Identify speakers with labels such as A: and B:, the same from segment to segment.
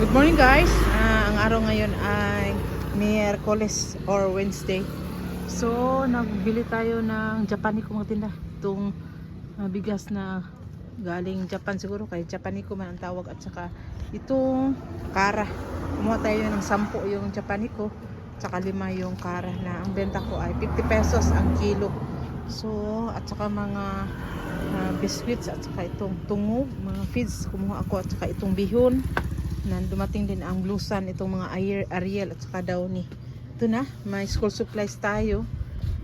A: Good morning guys. Ang araw ngayon ay Miyerkules or Wednesday. So nagbili tayo ng Japanico mga tinda. Itong bigas na galing Japan siguro, kay Japanico man ang tawag. At saka itong kara. Kumuha tayo ng 10 yung Japanico, saka 5 yung kara, na ang benta ko ay 50 pesos ang kilo. So at saka mga biscuits, at saka itong tungo, mga feeds kumuha ako, at saka itong bihon na dumating din ang blusan, itong mga Ariel at saka Downy. Ito na, may school supplies tayo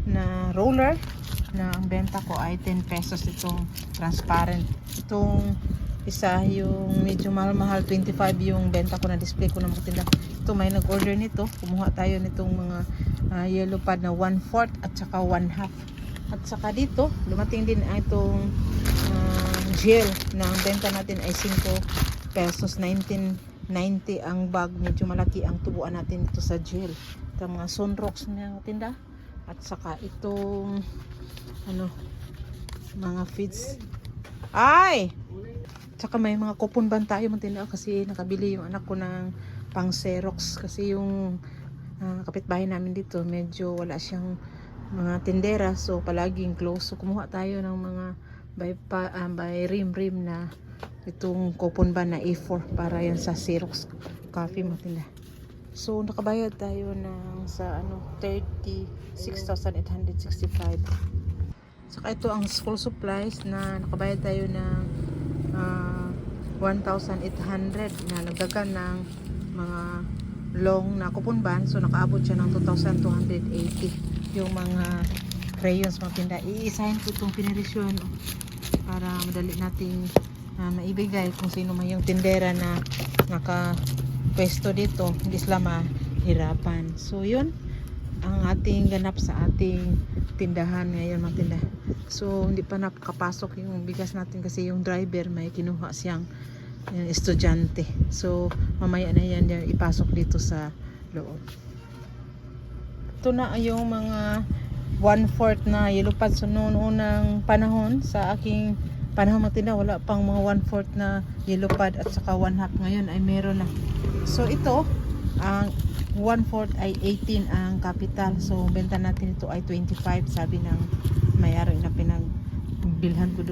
A: na roller na ang benta ko ay 10 pesos itong transparent. Itong isa yung medyo mahal-mahal, 25 yung benta ko, na display ko na mga tinda. Ito may nag-order nito, kumuha tayo nitong mga yellow pad na 1/4 at saka 1/2. At saka dito dumating din itong gel na ang benta natin ay 5 pesos, 19.90 ang bag. Medyo malaki ang tubuan natin ito sa gel. Ito mga sunrocks na tinda. At saka itong mga feeds. Ay! Tsaka may mga coupon ban tayo mga tinda, kasi nakabili yung anak ko ng pang Xerox. Kasi yung kapitbahay namin dito medyo wala siyang mga tindera, so palaging close. So kumuha tayo ng mga by rim na itong coupon ba na A4 para yan sa Xerox coffee matinda. So nakabayad tayo ng sa 36,865. Saka ito ang school supplies na nakabayad tayo ng 1,800 na nagdagan ng mga long na coupon ban. So nakaabot siya ng 2,280 yung mga crayons mga tinda. Iisahin ko itong pinirisyon para madali nating maibigay kung sino man yung tindera na nakapwesto dito, hindi sila mahirapan. So yun ang ating ganap sa ating tindahan ngayon mga tinda. So hindi pa nakapasok yung bigas natin kasi yung driver may kinuha siyang estudyante. So mamaya na yan ipasok dito sa loob. Ito na yung mga 1/4 na yellow pads. So noong unang panahon, sa aking panahon matinda, wala pang mga 1/4 na yellow pad at saka 1/2. Ngayon ay meron na. So ito, ang 1/4 ay 18 ang capital. So benta natin ito ay 25, sabi ng may-ari na pinagbilhan ko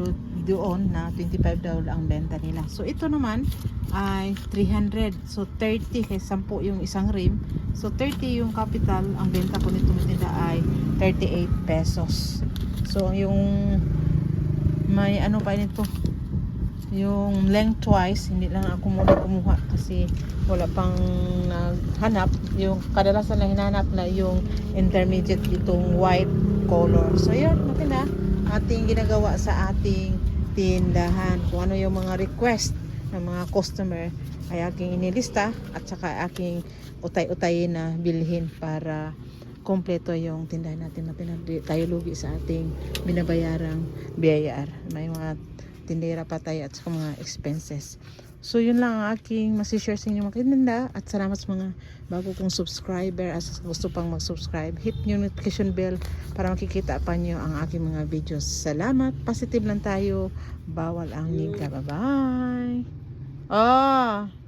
A: doon na 25 daw ang benta nila. So ito naman ay 300. So 30 kay 10 yung isang rim. So 30 yung capital. Ang benta ko nito matinda ay 38 pesos. So yung may pa nito, yung lengthwise, hindi lang ako muna kumuha kasi wala pang naghanap. Yung kadalasan na hinahanap na yung intermediate, itong white color. So yun, matinda ating ginagawa sa ating tindahan. Kung ano yung mga request ng mga customer ay aking inilista, at saka aking utay-utayin na bilhin para kompleto yung tindahan natin. Tayo lugi sa ating binabayarang BIR. May mga tindera pa tayo at saka mga expenses. So yun lang ang aking masishare sa inyo mga tinda, at salamat sa mga bago kong subscriber. At gusto pang mag-subscribe, hit yung notification bell para makikita pa nyo ang aking mga videos. Salamat, positive lang tayo, bawal ang nigga. Bye bye.